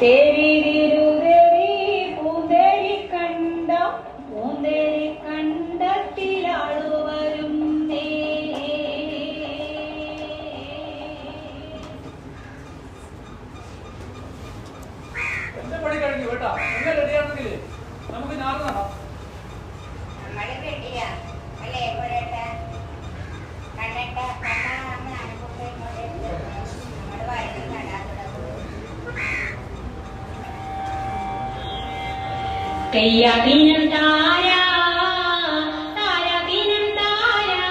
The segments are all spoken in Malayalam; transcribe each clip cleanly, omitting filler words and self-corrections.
തെരിതിരുതെരി പൂന്തേരി കണ്ടത്തിലാളുവരും എന്റെ പണി കഴിഞ്ഞു കേട്ടാ. നിങ്ങൾ റെഡിയാണെങ്കിലേ നമുക്ക് ഞാറ് നടാം. തെയ്യദിനം താരാ താരദിനം താരാ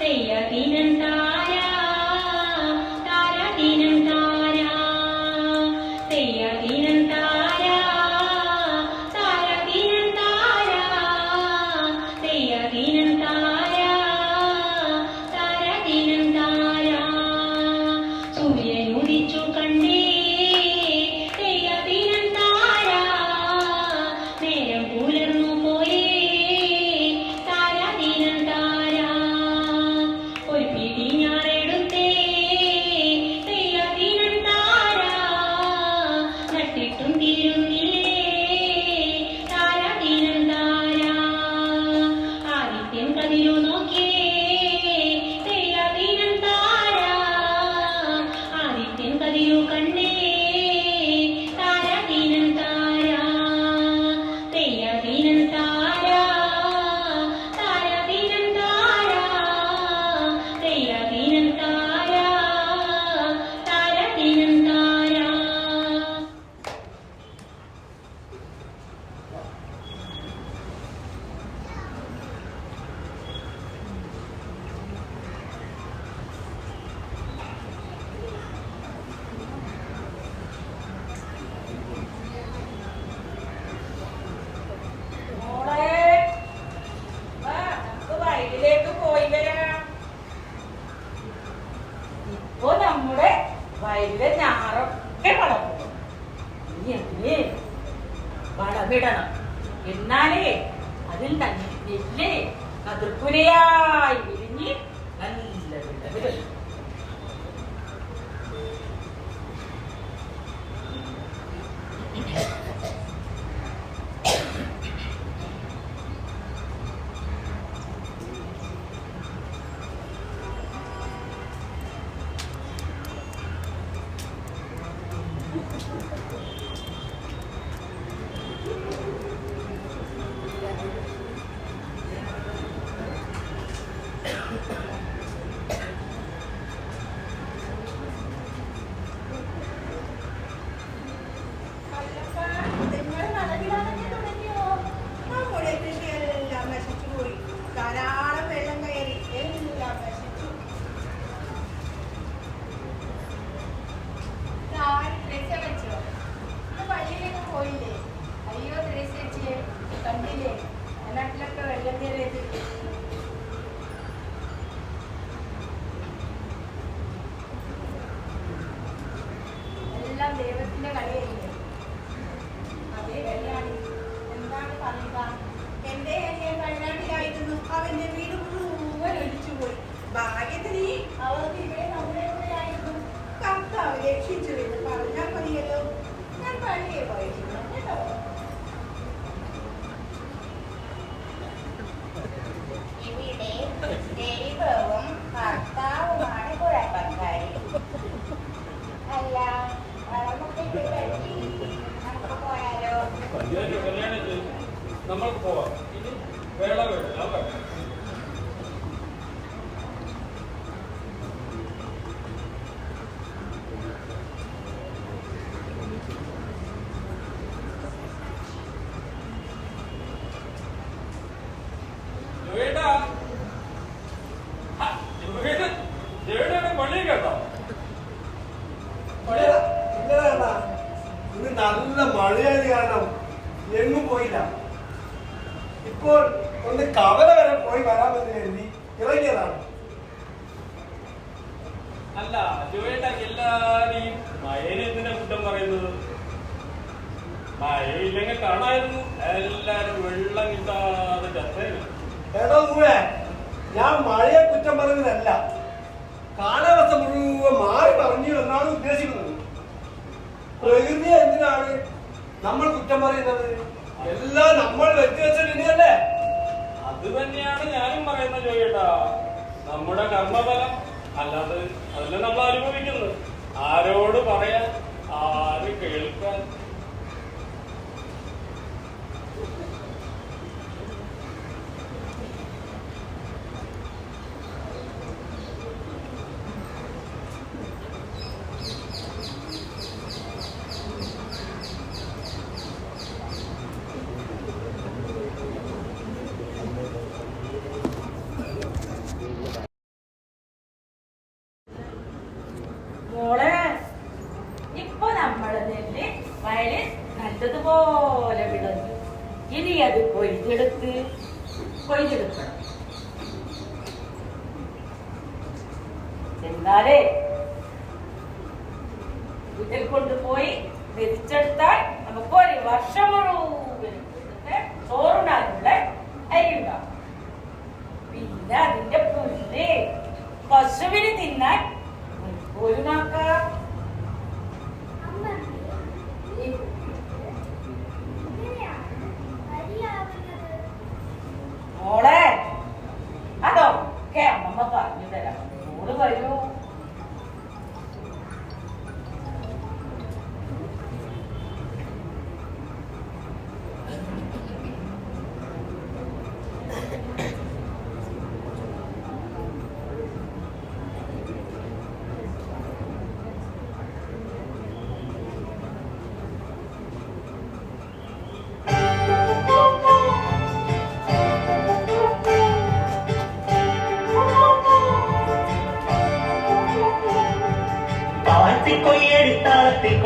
തെയ്യദിനം താരാ താരദിനം താരാ തെയ്യദിനം താരാ താരദിനം താരാ തെയ്യദിനം താരാ താരദിനം താരാ സൂര്യൻ ഉദിച്ചു കണ്ടേ വയലിലെ ഞാറൊക്കെ വളർന്നു. ഇനി എന്തിന് വളമിടണം. എന്നാലേ അതിൽ തന്നെ നെല്ല് കതിർക്കുലയായി വിരിഞ്ഞ് നല്ല വിളവ്. ദൈവത്തിന്റെ കളിയല്ലേ? അതേ കളിയാണ്. എന്താണ് പറയുക? എന്റെ വയനാട്ടിലായിരുന്നു. അവന്റെ വീട് മുഴുവൻ ഒലിച്ചുപോയി. ഭാഗ്യത്തിന് അവർക്ക് ഇവിടെ നമ്മുടെ കൂടെ ആയിരുന്നു. കർത്താവ് രക്ഷിച്ചു എന്ന് പറഞ്ഞാൽ മതിയല്ലോ. ഞാൻ പള്ളിയെ പോയിരുന്നു കേട്ടോ. ഇവിടെ ദൈവവും കർത്താവുമാണ് കുഴപ്പക്കാരി. അല്ല നമ്മൾക്ക് പോവാം. ഇനി വേള വേണ്ട പള്ളി കേട്ടോ. ഇന്ന് നല്ല മഴയായത് കാരണം എങ്ങും പോയില്ല. ഇപ്പോൾ ഒന്ന് കവല വരെ പോയി വരാമെന്ന് കരുതി ഇറങ്ങിയതാണ്. അല്ല ജോയേട്ട, എല്ലാരെയും മഴയെന്തിനാ കുറ്റം പറയുന്നത്? മഴയില്ലെങ്കിൽ കാണായിരുന്നു. എല്ലാരും വെള്ളം കിട്ടാതെ ചത്തയില്ല. ഏതോ മൂവേ, ഞാൻ മഴയെ കുറ്റം പറയുന്നതല്ല, കാലാവസ്ഥ മുഴുവൻ മാറി പറഞ്ഞു എന്നാണ് ഉദ്ദേശിക്കുന്നത്. പ്രകൃതിയെ എന്തിനാണ് നമ്മൾ കുറ്റം പറയുന്നത്? എല്ലാം നമ്മൾ വെച്ചുവെച്ച വിധിയല്ലേ? അത് തന്നെയാണ് ഞാനും പറയുന്നത് ചോദിക്കട്ടാ. നമ്മുടെ കർമ്മഫലം അല്ലാതെ അതല്ല നമ്മൾ അനുഭവിക്കുന്നത്. ആരോട് പറയാൻ, ആര് കേൾക്കാൻ? മോളെ, ഇപ്പൊ നമ്മള് നെല്ല് വയലിൽ നല്ലതുപോലെ വിളഞ്ഞു. ഇനി അത് കൊയ്തെടുക്കണം. എന്നാലേ വീട്ടിൽ കൊണ്ടുപോയി മെതിച്ചെടുത്താൽ നമുക്ക് ഒരു വർഷം മുഴുവൻ ചോറുണ്ടാകുള്ള അരി ഉണ്ടാവും. പിന്നെ അതിന്റെ പുല്ല് പശുവിന് തിന്നാൻ ഒരു നാക്കാം. മോളെ, അതൊക്കെ അമ്മമ്മ പറഞ്ഞു തരാം. മോള് വരൂ.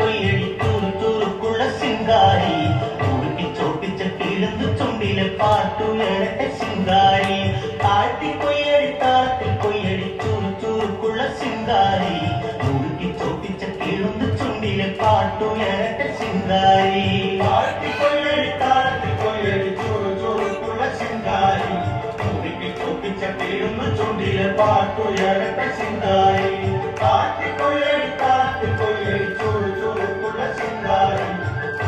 കൊയ്യടി ചൂറുക്കുള്ള സിംഗാരി ഉടുക്കി ചോപ്പിച്ച കിഴന്നു ചുണ്ടിലെ പാട്ടുയരട്ടെ സിംഗാരി താഴ്ത്തി കൊയ്യടി ചൂറുക്കുള്ള സിംഗാരി ഉടുക്കി ചോപ്പിച്ച കിഴന്നു ചുണ്ടിലെ പാട്ടുയരട്ടെ സിംഗാരി താഴ്ത്തി കൊയ്യടി ചൂറുക്കുള്ള സിംഗാരി ഉടുക്കി ചോപ്പിച്ച കിഴന്നു ചുണ്ടിലെ പാട്ടുയരട്ടെ സിംഗാരി താഴ്ത്തി കൊയ്യടി ചൂറുക്കുള്ള സിംഗാരി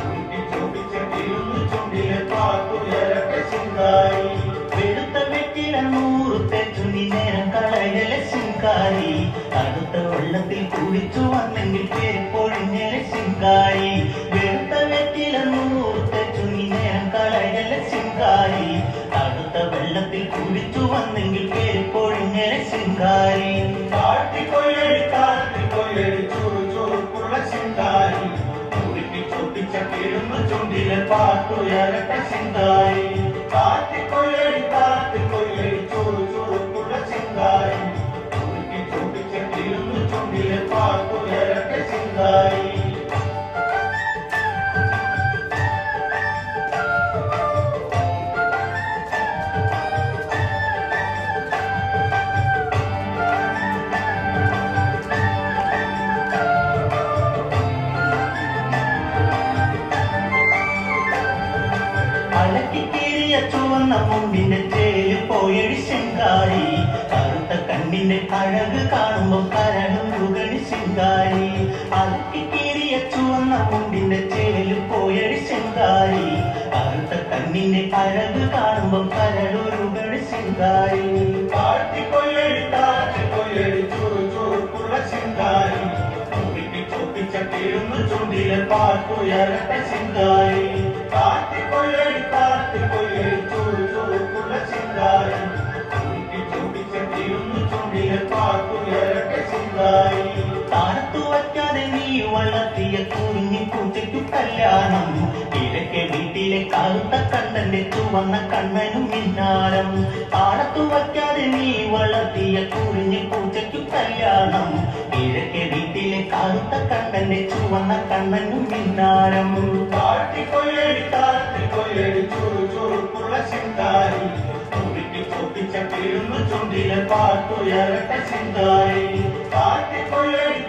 ഉടുക്കി ചോപ്പിച്ച കിഴന്നു ചുണ്ടിലെ പാട്ടുയരട്ടെ സിംഗാരി വെളുത്ത വെറ്റില 100 തെച്ചുനി നേരം കളയലെ സിംഗാരി അടുത്ത വെള്ളത്തിൽ കുടിച്ചു വന്നെങ്കിൽ പേര് പൊഴിഞ്ഞലെ സിംഗാരി വെളുത്ത വെറ്റില 100 തെച്ചുനി നേരം കളയലെ സിംഗാരി അടുത്ത വെള്ളത്തിൽ കുടിച്ചു വന്നെങ്കിൽ പേര് പൊഴിഞ്ഞലെ സിംഗാരി താഴ്ത്തി കൊയ്യടി ചൂറുക്കുള്ള സിംഗാരി ഉടുക്കി ചോപ്പിച്ച കിഴന്നു ചുണ്ടിലെ പാട്ടുയരട്ടെ സിംഗാരി താഴ്ത്തി കൊയ്യടി ചൂറുക്കുള്ള സിംഗാരി ഉടുക്കി ചോപ്പിച്ച കിഴന്നു ചുണ്ടിലെ പാട്ടുയരട്ടെ സിംഗാരി അലക്കിക്കേറിയ ചുവന്ന മുണ്ടിന്റെ ചേല് പോയടി ശിങ്കാരി കറുത്ത കണ്ണിന്റെ അഴക് കാണുമ്പോൾ കരളും മുകടി ശിങ്കാരി അലക്കിക്കേറിയ ചുവന്ന മുണ്ടിന്റെ ചേല് പോയടി ശിങ്കാരി കറുത്ത കണ്ണിന്റെ അഴക് കാണുമ്പോൾ കരളുരുകടി ശിങ്കാരി താഴ്ത്തി കൊയ്യടി ചൂറുക്കുള്ള ശിങ്കാരി ഉടുക്കി ചോപ്പിച്ച കിഴന്നു ചുണ്ടിലെ പാട്ടുയരട്ടെ ശിങ്കാരി താഴ്ത്തി കൊയ്യടി ചൂറുക്കുള്ള ശിങ്കാരി ഉടുക്കി ചോപ്പിച്ച കിഴന്നു ചുണ്ടിലെ പാട്ടുയരട്ടെ ശിങ്കാരി താഴത്തു വയ്ക്കാതെ നീ വളർത്തിയ കുഞ്ഞി പൂച്ചയ്ക്കു കല്യാണം കിഴക്കെ വീട്ടിലെ കറുത്ത കണ്ണന്റെ ചുവന്ന കണ്ണനും മിന്നാരം താഴത്തു വയ്ക്കാതെ നീ വളർത്തിയ കുഞ്ഞി പൂച്ചയ്ക്കു കല്യാണം കിഴക്കെ വീട്ടിലെ കറുത്ത കണ്ണന്റെ ചുവന്ന കണ്ണനും മിന്നാരം താഴ്ത്തി കൊയ്യടി ചൂറുക്കുള്ള ശിങ്കാരി ഉടുക്കി ചോപ്പിച്ച കിഴന്നു ചുണ്ടിലെ പാട്ടുയരട്ടെ ശിങ്കാരി താഴ്ത്തി കൊയ്യടി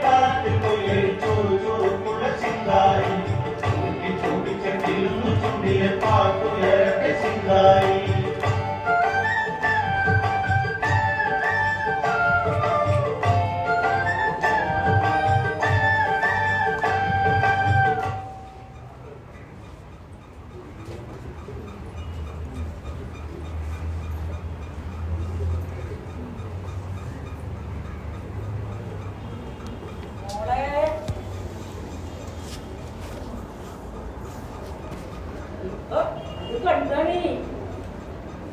ചൂറുക്കുള്ള ശിങ്കാരി ഉടുക്കി ചോപ്പിച്ച കിഴന്നു ചുണ്ടിലെ പാട്ടുയരട്ടെ ശിങ്കാരി അത് കണ്ടാണേ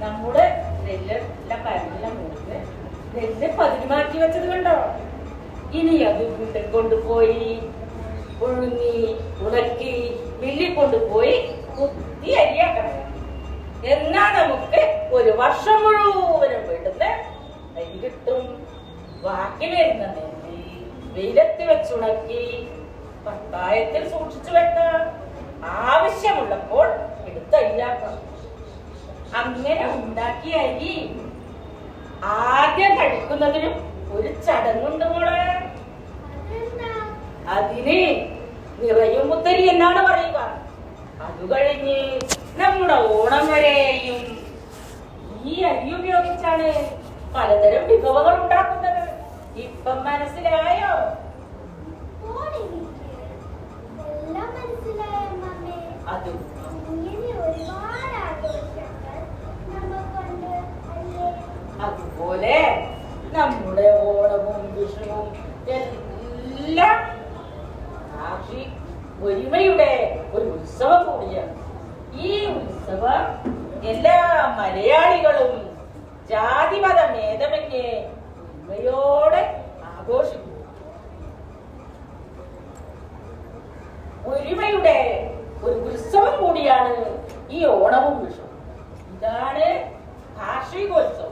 നമ്മുടെ നെല്ലെല്ലാം കരഞ്ഞെല്ലാം മൂന്ന് നെല്ല് പതിന് മാറ്റി വെച്ചത് കണ്ടോ. ഇനി അത് വീട്ടിൽ കൊണ്ടുപോയി പുഴുങ്ങി ഉണക്കി മില്ലിൽ കൊണ്ടുപോയി കുത്തി അരിയാക്കണം. എന്നാ നമുക്ക് ഒരു വർഷം മുഴുവനും വീട്ടില് അരി കിട്ടും. ബാക്കി വരുന്ന നെല്ല് വെയിലത്ത് വെച്ചുണക്കി പത്തായത്തിൽ സൂക്ഷിച്ചു വെക്കാം. ആവശ്യമുള്ളപ്പോൾ എടുത്ത് അരിയാക്കാം. അങ്ങനെ ഉണ്ടാക്കിയ അരി ആദ്യം കഴിക്കുന്നതിനും ഒരു ചടങ്ങുണ്ട് മോളെ. അതിന് നിറയും മുത്തരി എന്നാണ് പറയുക. അത് കഴിഞ്ഞ് നമ്മുടെ ഓണം വരെയും ഈ അരി ഉപയോഗിച്ചാണ് പലതരം വിഭവങ്ങൾ ഉണ്ടാക്കുന്നത്. ഇപ്പം മനസ്സിലായോ? അത് അതുപോലെ നമ്മുടെ ഓണവും വിഷുവും എല്ലാം ഒരുമയുടെ ഒരു ഉത്സവം കൂടിയാണ്. ഈ ഉത്സവം എല്ലാ മലയാളികളും ജാതിമത ഭേദമന്യേ ഒരുമയോടെ ആഘോഷിക്കുന്നു. ഒരുമയുടെ ഒരു ഉത്സവം കൂടിയാണ് ഈ ഓണവും വിഷുവും. ഇതാണ് കാർഷികോത്സവം.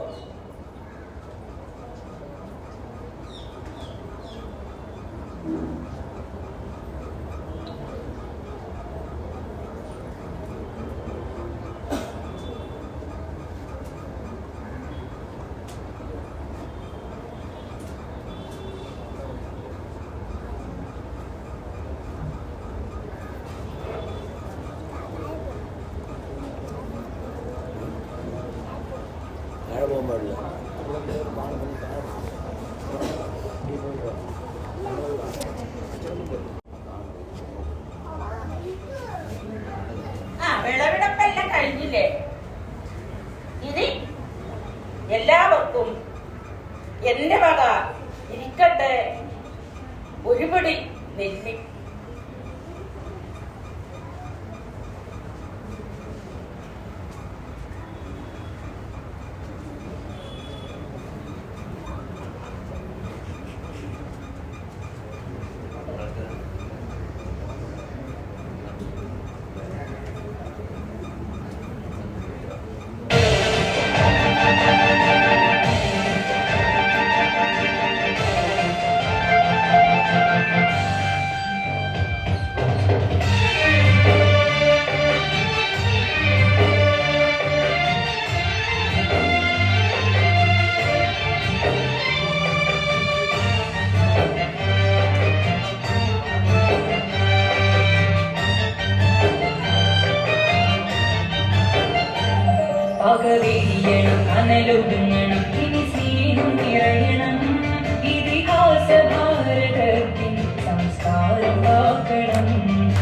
വിളവെടുപ്പെല്ലാം കഴിഞ്ഞില്ലേ? ഇനി എല്ലാവർക്കും എന്റെ വക ഇരിക്കട്ടെ ഒരുപടി നെല്ലി. പകവെളിയണം അനലൊടുങ്ങണം ഇനി സ്നേഹം നിറയണം. ഇതിഹാസ ഭാരതത്തിൻ സംസ്കാരം കാക്കണം.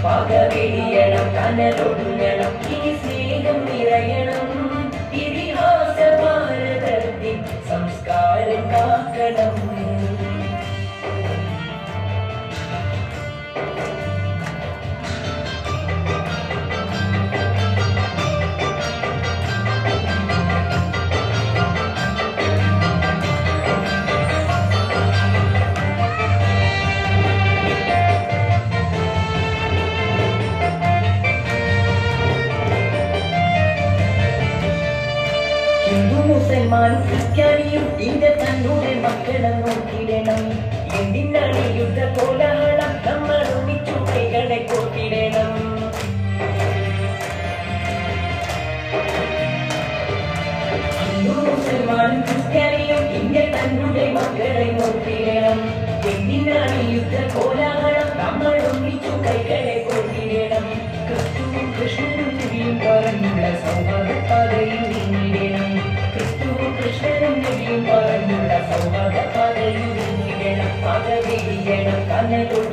പകവെളിയണം അനലൊടുങ്ങണം ഇനി സ്നേഹം നിറയണം. ഇതിഹാസ ഭാരതത്തിൻ സംസ്കാരം കാക്കണം. മുസൽമാനും ക്രിസ്ത്യാനിയും ഇന്ത്യ തന്നൂടെ മക്കളെ നോക്കിടണം. എന്തിനാണ് യുദ്ധ കോലാഹലം? നമ്മൾ ഒന്നിച്ചു കൈകളെ കോട്ടിടണം. മുസൽമാനും ക്രിസ്ത്യാനിയും ഇന്ത്യ തന്നൂടെ മക്കളെ നോക്കിടണം. എന്തിനാണ് യുദ്ധ കോലാഹലം? നമ്മൾ ഒന്നിച്ചു കൈകളെ കോട്ടിടണം. ക്രിസ്തുവും കൃഷ്ണനും നബിയും പറഞ്ഞുള്ള സൗഹാർദ്ദപാതയിൽ നീങ്ങിടണം. ക്രിസ്തുവും കൃഷ്ണനും നബിയും പറഞ്ഞുള്ള സൗഹാർദ്ദപാതയിൽ നീങ്ങിടണം. പകവെളിയണം കനലൊടുങ്ങണം